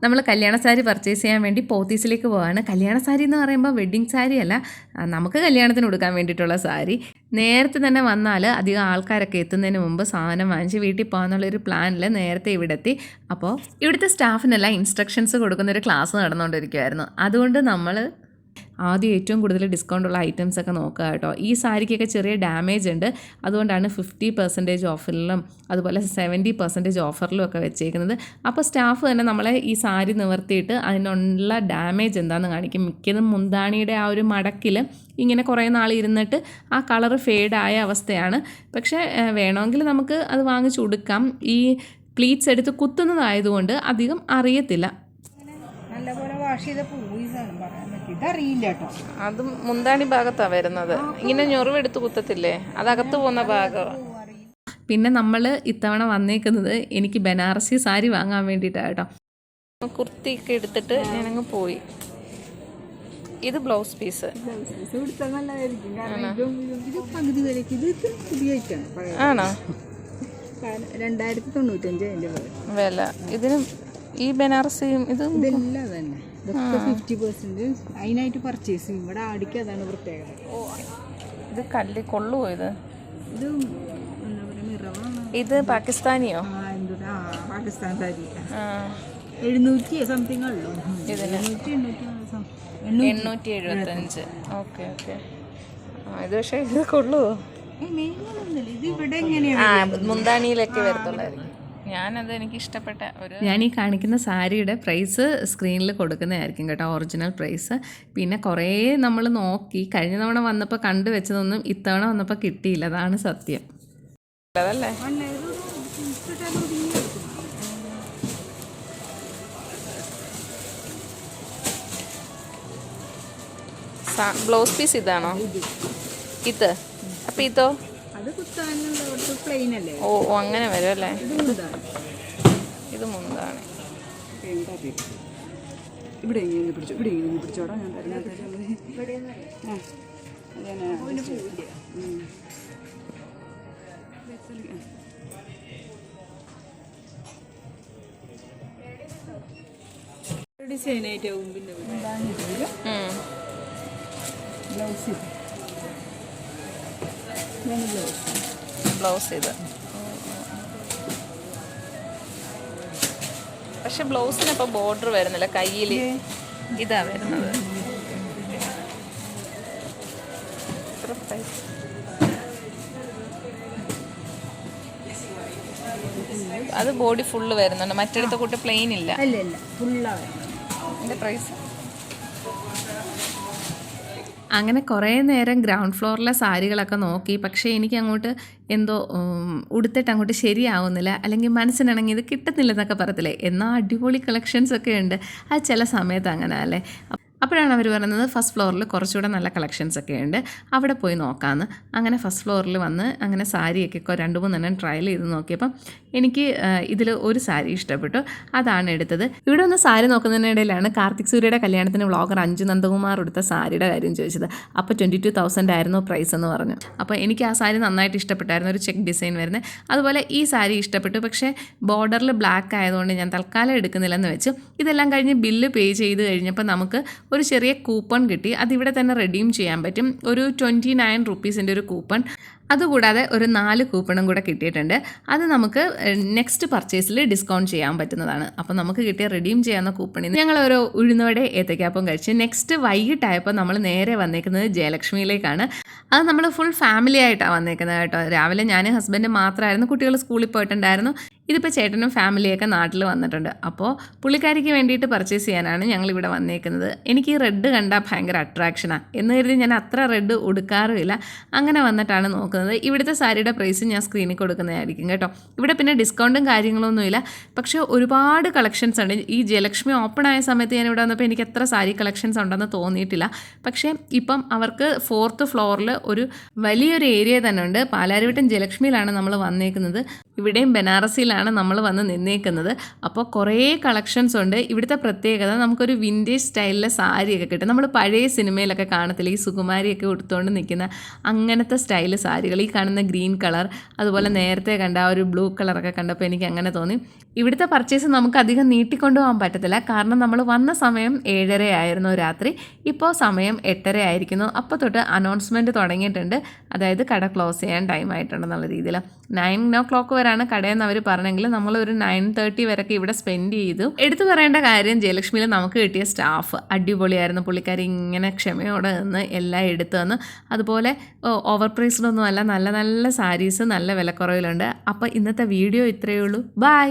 നമ്മൾ കല്യാണ സാരി പർച്ചേസ് ചെയ്യാൻ വേണ്ടി പോത്തീസിലേക്ക് പോവാണ്. കല്യാണ സാരി എന്ന് പറയുമ്പോൾ വെഡ്ഡിങ് സാരി അല്ല, നമുക്ക് കല്യാണത്തിന് കൊടുക്കാൻ വേണ്ടിയിട്ടുള്ള സാരി. നേരത്തെ തന്നെ വന്നാൽ അധികം ആൾക്കാരൊക്കെ എത്തുന്നതിന് മുമ്പ് സാധനം വാങ്ങിച്ച് വീട്ടിൽ പോകാമെന്നുള്ളൊരു പ്ലാനിൽ നേരത്തെ ഇവിടെ എത്തി. അപ്പോൾ ഇവിടുത്തെ സ്റ്റാഫിനെല്ലാം ഇൻസ്ട്രക്ഷൻസ് കൊടുക്കുന്നൊരു ക്ലാസ് നടന്നുകൊണ്ടിരിക്കുമായിരുന്നു. അതുകൊണ്ട് നമ്മൾ ആദ്യം ഏറ്റവും കൂടുതൽ ഡിസ്കൗണ്ടുള്ള ഐറ്റംസ് ഒക്കെ നോക്കുക കേട്ടോ. ഈ സാരിക്കൊക്കെ ചെറിയ ഡാമേജ് ഉണ്ട്, അതുകൊണ്ടാണ് 50% ഓഫറിലും അതുപോലെ 70% ഓഫറിലും ഒക്കെ വെച്ചേക്കുന്നത്. അപ്പോൾ സ്റ്റാഫ് തന്നെ നമ്മളെ ഈ സാരി നിവർത്തിയിട്ട് അതിനുള്ള ഡാമേജ് എന്താണെന്ന് കാണിക്കും. മിക്കതും മുന്താണിയുടെ ആ ഒരു മടക്കിൽ ഇങ്ങനെ കുറേ നാൾ ഇരുന്നിട്ട് ആ കളറ് ഫെയ്ഡായ അവസ്ഥയാണ്. പക്ഷേ വേണമെങ്കിൽ നമുക്ക് അത് വാങ്ങിച്ച് കൊടുക്കാം. ഈ പ്ലീറ്റ്സ് എടുത്ത് കുത്തുന്നതായതുകൊണ്ട് അധികം അറിയത്തില്ല. നല്ലപോലെ വാഷ് ചെയ്ത പോയി പറയാൻ പറ്റും. ഇതറിയില്ല കേട്ടോ. അത് മുന്താണി ഭാഗത്താണ് വരുന്നത്. ഇങ്ങനെ ഞൊറിവെടുത്ത് കുത്തത്തില്ലേ, അതകത്ത് പോകുന്ന ഭാഗം. പിന്നെ നമ്മൾ ഇത്തവണ വന്നേക്കുന്നത് എനിക്ക് ബനാറസി സാരി വാങ്ങാൻ വേണ്ടിയിട്ടാണ് കേട്ടോ. കുർത്തിയൊക്കെ എടുത്തിട്ട് ഞാനങ്ങ് പോയി. ഇത് ബ്ലൗസ് പീസ് പകുതി വിലക്ക് ഇത് പുതിയ ഐറ്റാണ്. ആണോ? 2095 വില. ഇതിന് ഈ ബനാറസിയും ഇതെല്ലാം തന്നെ ഇതൊക്കെ 50% അതിനായിട്ട് പർച്ചേസ് ചെയ്യും. ഇവിടെ ആടിക്ക് അതാണ് പ്രത്യേകത. ഇത് കല്ല് കൊള്ളുവോ? ഇത് ഇത് എന്താ പറയുക, മിറവാണ്. ഇത് പാകിസ്ഥാനിയോ? പാകിസ്ഥാൻ സാരി 700 സംതിങ് ഉള്ളൂ. ഇതിന് 875. Okay okay. ഇത് പക്ഷേ ഇത് കൊള്ളുവോ? ഇത് ഇവിടെ എങ്ങനെയാണ് മുന്താണിയിലൊക്കെ വരത്തുള്ളായിരിക്കും. എനിക്ക് ഇഷ്ടപ്പെട്ട ഞാൻ ഈ കാണിക്കുന്ന സാരിയുടെ പ്രൈസ് സ്ക്രീനിൽ കൊടുക്കുന്നതായിരിക്കും കേട്ടോ, ഒറിജിനൽ പ്രൈസ്. പിന്നെ കുറേ നമ്മൾ നോക്കി, കഴിഞ്ഞ തവണ വന്നപ്പോൾ കണ്ടു വെച്ചതൊന്നും ഇത്തവണ വന്നപ്പോൾ കിട്ടിയില്ല, അതാണ് സത്യം. അതല്ലേ ബ്ലൗസ് പീസ് ഇതാണോ? ഇത് അപ്പം ഇതോ? ഓ അങ്ങനെ വരും അല്ലേ? ഇത് മുന്താണ്. ഇവിടെ പിടിച്ചോടാ. ഞാൻ ഡിസൈനായിട്ടാവും. പിന്നെ ബ്ലൗസ് ഇത്. പക്ഷെ ബ്ലൗസിനിപ്പോൾ ബോർഡർ വരുന്നില്ല, കയ്യിൽ ഇതാ വരുന്നത്. അത് ബോഡി ഫുള്ള് വരുന്നുണ്ട്, മറ്റടുത്ത കൂട്ട് പ്ലെയിൻ ഇല്ല. എൻ്റെ പ്രൈസ് അങ്ങനെ കുറേ നേരം ഗ്രൗണ്ട് ഫ്ലോറിലെ സാരികളൊക്കെ നോക്കി. പക്ഷേ എനിക്ക് അങ്ങോട്ട് എന്തോ ഉടുത്തിട്ട് അങ്ങോട്ട് ശരിയാവുന്നില്ല, അല്ലെങ്കിൽ മനസ്സിനാണെങ്കിൽ ഇത് കിട്ടുന്നില്ലെന്നൊക്കെ പറയത്തില്ലേ. എന്നാൽ അടിപൊളി കളക്ഷൻസ് ഒക്കെ ഉണ്ട്. അത് ചില സമയത്ത് അങ്ങനെ അല്ലേ. അപ്പോഴാണ് അവർ പറയുന്നത് ഫസ്റ്റ് ഫ്ലോറിൽ കുറച്ചുകൂടെ നല്ല കളക്ഷൻസ് ഒക്കെ ഉണ്ട്, അവിടെ പോയി നോക്കാമെന്ന്. അങ്ങനെ ഫസ്റ്റ് ഫ്ലോറിൽ വന്ന് അങ്ങനെ സാരിയൊക്കെ 2-3 എണ്ണം ട്രയൽ ചെയ്ത് നോക്കിയപ്പം എനിക്ക് ഇതിൽ ഒരു സാരി ഇഷ്ടപ്പെട്ടു, അതാണ് എടുത്തത്. ഇവിടെ ഒന്ന് സാരി നോക്കുന്നതിനിടയിലാണ് കാർത്തിക് സൂര്യയുടെ കല്യാണത്തിന് വ്ളോഗർ അഞ്ജു നന്ദകുമാർ എടുത്ത സാരിയുടെ കാര്യം ചോദിച്ചത്. അപ്പോൾ 22,000 ആയിരുന്നു പ്രൈസ് എന്ന് പറഞ്ഞു. അപ്പോൾ എനിക്ക് ആ സാരി നന്നായിട്ട് ഇഷ്ടപ്പെട്ടായിരുന്നു, ഒരു ചെക്ക് ഡിസൈൻ വരുന്നത്. അതുപോലെ ഈ സാരി ഇഷ്ടപ്പെട്ടു, പക്ഷേ ബോർഡറിൽ ബ്ലാക്ക് ആയതുകൊണ്ട് ഞാൻ തൽക്കാലം എടുക്കുന്നില്ലെന്ന് വെച്ച്. ഇതെല്ലാം കഴിഞ്ഞ് ബില്ല് പേ ചെയ്ത് കഴിഞ്ഞപ്പോൾ നമുക്ക് ഒരു ചെറിയ കൂപ്പൺ കിട്ടി. അതിവിടെ തന്നെ റെഡീം ചെയ്യാൻ പറ്റും, ഒരു 29 rupees ഒരു കൂപ്പൺ. അതുകൂടാതെ ഒരു 4 കൂപ്പണും കൂടെ കിട്ടിയിട്ടുണ്ട്. അത് നമുക്ക് നെക്സ്റ്റ് പർച്ചേസിൽ ഡിസ്കൗണ്ട് ചെയ്യാൻ പറ്റുന്നതാണ്. അപ്പോൾ നമുക്ക് കിട്ടിയ റെഡീം ചെയ്യാവുന്ന കൂപ്പണിൽ നിന്ന് ഞങ്ങൾ ഓരോ ഉഴുന്നോടെ ഏത്തക്കാപ്പം കഴിച്ച് നെക്സ്റ്റ് വൈകിട്ടായപ്പോൾ നമ്മൾ നേരെ വന്നേക്കുന്നത് ജയലക്ഷ്മിയിലേക്കാണ്. അത് നമ്മൾ ഫുൾ ഫാമിലി ആയിട്ടാണ് വന്നേക്കുന്നത് കേട്ടോ. രാവിലെ ഞാൻ ഹസ്ബൻഡ് മാത്രമായിരുന്നു, കുട്ടികൾ സ്കൂളിൽ പോയിട്ടുണ്ടായിരുന്നു. ഇതിപ്പോൾ ചേട്ടനും ഫാമിലിയൊക്കെ നാട്ടിൽ വന്നിട്ടുണ്ട്. അപ്പോൾ പുള്ളിക്കാരിക്ക് വേണ്ടിയിട്ട് പർച്ചേസ് ചെയ്യാനാണ് ഞങ്ങളിവിടെ വന്നേക്കുന്നത്. എനിക്ക് ഈ റെഡ് കണ്ടാൽ ഭയങ്കര അട്രാക്ഷനാണ് എന്ന് കരുതി ഞാൻ അത്ര റെഡ് ഉടുക്കാറുമില്ല. അങ്ങനെ വന്നിട്ടാണ് നോക്കുന്നത്. ഇവിടുത്തെ സാരിയുടെ പ്രൈസ് ഞാൻ സ്ക്രീനിൽ കൊടുക്കുന്നതായിരിക്കും കേട്ടോ. ഇവിടെ പിന്നെ ഡിസ്കൗണ്ടും കാര്യങ്ങളൊന്നുമില്ല, പക്ഷേ ഒരുപാട് കളക്ഷൻസ് ഉണ്ട്. ഈ ജയലക്ഷ്മി ഓപ്പൺ ആയ സമയത്ത് ഞാൻ ഇവിടെ വന്നപ്പോൾ എനിക്ക് എത്ര സാരി കളക്ഷൻസ് ഉണ്ടെന്ന് തോന്നിയിട്ടില്ല. പക്ഷേ ഇപ്പം അവർക്ക് 4th ഫ്ലോറിൽ ഒരു വലിയൊരു ഏരിയ തന്നെ ഉണ്ട്. പാലാരിവട്ടം ജയലക്ഷ്മിയിലാണ് നമ്മൾ വന്നേക്കുന്നത്. ഇവിടെയും ബനാറസിയിലാണ് നമ്മൾ വന്ന് നിന്നേക്കുന്നത്. അപ്പോൾ കുറേ കളക്ഷൻസ് ഉണ്ട്. ഇവിടുത്തെ പ്രത്യേകത നമുക്കൊരു വിൻറ്റേജ് സ്റ്റൈലിലെ സാരിയൊക്കെ കിട്ടും. നമ്മൾ പഴയ സിനിമയിലൊക്കെ കാണത്തില്ല, ഈ സുകുമാരിയൊക്കെ ഉടുത്തുകൊണ്ട് നിൽക്കുന്ന അങ്ങനത്തെ സ്റ്റൈല് സാരികൾ. ഈ കാണുന്ന ഗ്രീൻ കളർ, അതുപോലെ നേരത്തെ കണ്ട ആ ഒരു ബ്ലൂ കളറൊക്കെ കണ്ടപ്പോൾ എനിക്ക് അങ്ങനെ തോന്നി. ഇവിടുത്തെ പർച്ചേസ് നമുക്ക് അധികം നീട്ടിക്കൊണ്ടു പോകാൻ പറ്റത്തില്ല, കാരണം നമ്മൾ വന്ന സമയം 7:30 ആയിരുന്നു രാത്രി. ഇപ്പോൾ സമയം 8:30 ആയിരിക്കുന്നു. അപ്പോൾ തൊട്ട് അനൗൺസ്മെൻറ്റ് തുടങ്ങിയിട്ടുണ്ട്, അതായത് കട ക്ലോസ് ചെയ്യാൻ ടൈം ആയിട്ടുണ്ടെന്നുള്ള രീതിയിൽ. 9 വരെയാണ് കടയെന്ന് അവർ പറഞ്ഞെങ്കിൽ നമ്മളൊരു 9:30 വരെയൊക്കെ ഇവിടെ സ്പെൻഡ് ചെയ്തു. എടുത്തു പറയേണ്ട കാര്യം, ജയലക്ഷ്മിയിൽ നമുക്ക് കിട്ടിയ സ്റ്റാഫ് അടിപൊളിയായിരുന്നു. പുള്ളിക്കാരി ഇങ്ങനെ ക്ഷമയോടെ നിന്ന് എല്ലാം എടുത്തു തന്നു. അതുപോലെ ഓവർ പ്രൈസ്ഡൊന്നും അല്ല, നല്ല നല്ല സാരീസ് നല്ല വിലക്കുറവിലുണ്ട്. അപ്പോൾ ഇന്നത്തെ വീഡിയോ ഇത്രയേ ഉള്ളൂ. ബൈ.